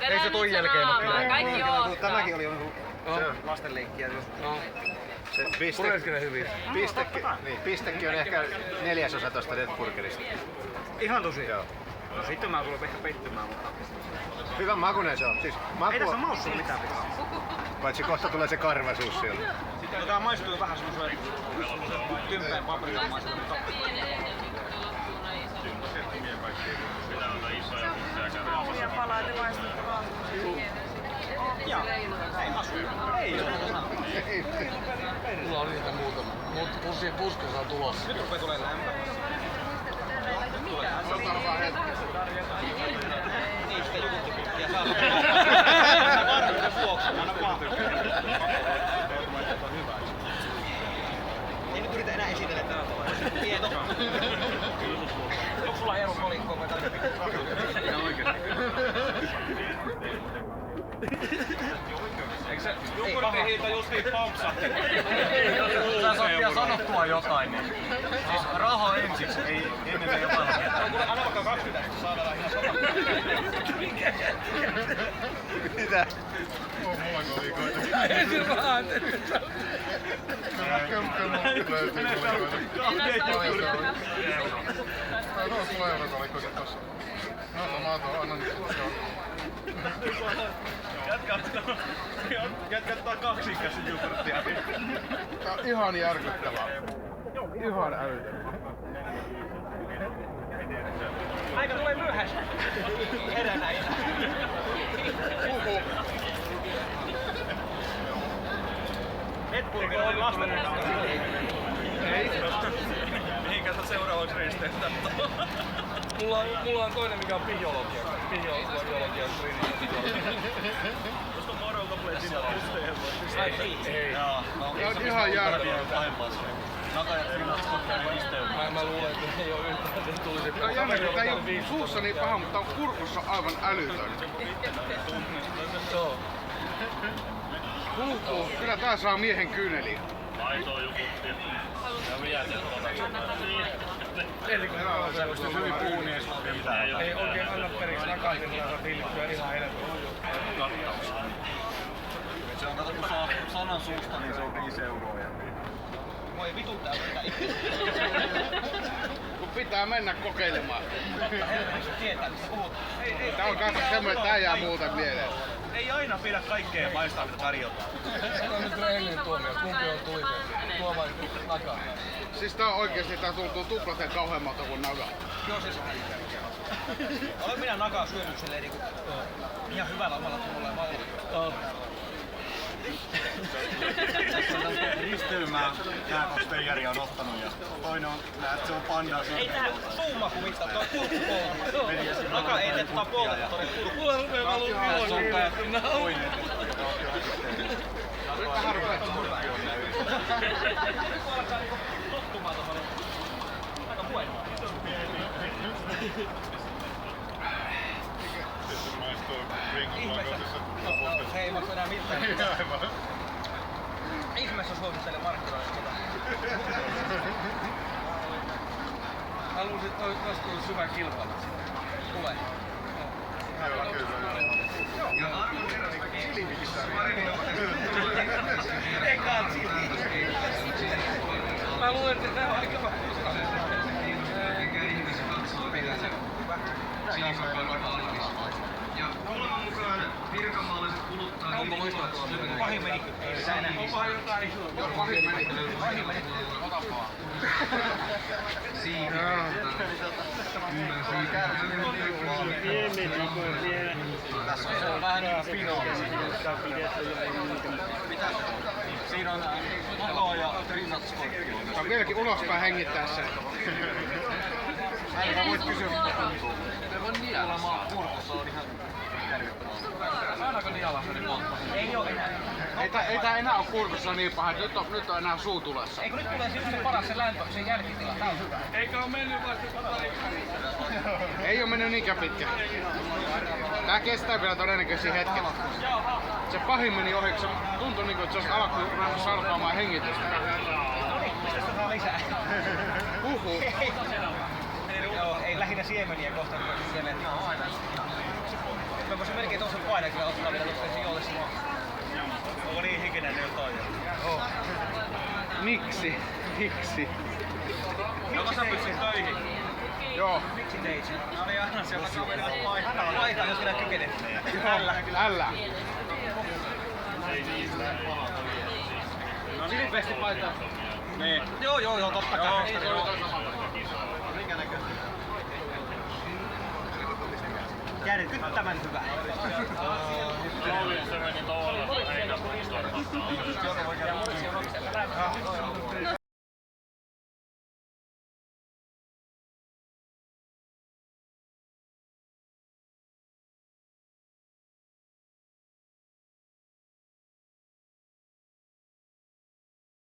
Ei se toi jälkeen ole kyllä. Kaikki on. Tämäkin oli lastenleikkiä. Se pistekin on ehkä 1/4 tosta Death Burgerista. Ihan tosi. Joo. No sitten mä tulen ehkä pettymään, mutta... Hyvän makuinen se on. Siis ei tässä maussa mitään pitää. Paitsi kohta tulee se karvasuus siellä. No tää maistuu vähän semmoiselle tympeen paprikan maistuu. Kauhia palaita maistuttavaa. Joo, ei masu. Ei ole. Mulla oli niitä muutama. Mut puskassa on tulossa. Nyt rupee tulee lämpö. Niin sitä jukuttipikkiä saa. Varmuuden vuoksi, anna vaan. Ei nyt yritä enää esitellä tällä tavalla. Tieto. Onko sulla erokolikkoa vai tarvitse? Ihan oikeesti. Eikö se Jukurtin hinta justiin pampsahti? Sä saat vielä sanottua jotain. Niin. Siis raha ensiksi, ei ennen jotain. Anna vaikka 20, että saadaan ihan sama. Mitä? Mulla kolikoita. Ei se vaan. Tuossa tulee eurokolikoita tossa. No mä annan nyt. Jätkä kaksinkäsin Jukurtia. Tää on ihan järkyttävää. Ihan älytöntä. Aika tulee myöhässä. Heränäistä. Edburger oli lasten. Ei. Mihinkä sä seuraavaksi risteistä? Mulla on toinen mikä on biologia. Biologia Koska Marolta tulee sinä risteellä. Ei. Tää on ihan järkyttävää. Mä luulen, että ei oo yhtään, että tuli se Tää on jännä, tää ei oo suussa niin paha, mutta tää on kurkussa aivan älytön. Joo. Kyllä tää saa miehen kyyneliä. Aitoa Jukurtia. Ja mietin Eli kun on sellaista hyvin puunia, ei oikein anna periksi takaisin, niin saa tillikkyä ihan helposti. Se on kato, kun saa sanan suusta, niin se on 5 euroa. Voi vituttaa sitä itse. Kun pitää mennä kokeilemaan. Helvetissä tietää, mistä puhutaan. Tää on kanssa semmoinen, että tää jää muuten mieleen. Ei aina pidä kaikkea maistaa, mitä tarjotaan. Se on nyt rehellinen tuomio. Kumpi on tulisempi? Tuo vai naga? Siis tää on oikeesti, tää tuntuu tuplaten kauheammalta kuin naga. Joo, se on olen minä nagaa syönyt silleen niinku ihan hyvällä omalla tunnolla ja maulla. Risteymää nää 2 teijäriä on ottanut ja toinen on, että se on panda. Ei tää suumaku mitään, tuo on kurkkupoulu. Naga ei tee tota polta, tuonne kurkkuun. Mulla rupee valuu kilokiin. Vähän rupeat Tottumaan tohon. Aika huenoa. Sitten maistuu rinkumakoisessa Se ei maksa enää mitään. Aivan. Ihmeessä suosittelen markkinoille sitä. Haluaisin, että olisi tullut syvä kilpailu. Tulee. Aivan kyllä. Ei kansi. Mä luulen, että tää on aika vähän. Ja kuuleman mukaan pirkanmaalaiset kuluttaa Pahin meni. Ei sitä enää. Onkohan jotain isoa? Pahin meni. Ota vaan. Tässä on vähän niinku pinoa. Siinä on Nako ja Rinnat Skorpio. Tää on vieläkin ulospäin hengittäessä. Älä voit kysyä mitä tuntuu. Kuulemma kurkussa on ihan järkyttävää. Saadaanko nialassa niin monta? Ei oo enää. Ei tää enää oo kurkussa niin paha, nyt on enää suu tulessa. Eikö nyt tulee se paras se lämpö, se jälkitila? Tää on hyvä. Eikä oo mennyt vasta pari. Ei oo mennyt niinkään pitkä. Tää kestää vielä todennäköisesti hetken. Se pahin meni ohi, se tuntui niinku, että se olisi alkanut salpaamaan hengitystä. Tästä saa lisää. Huhhuh. Joo, ei lähinnä siemeniä kohta rupesi siellä. Joo, aina. Mä voisin melkein toisen painan kyllä ottaa vielä tuosta sijoille samaan. Onko niin hikinen nyt toi? Joo. Miksi? Miksi? Joko sä pystyt töihin? Joo. Miksi teit sen? Mä olin aina siellä kaverilla paikkaa. Paitaa, jos minä kykenet. Ällä. Silipesti paitaa. Niin. Joo, totta kai. Minkä näköistä? Järkyttävän hyvä. Se meni tavallaan eikä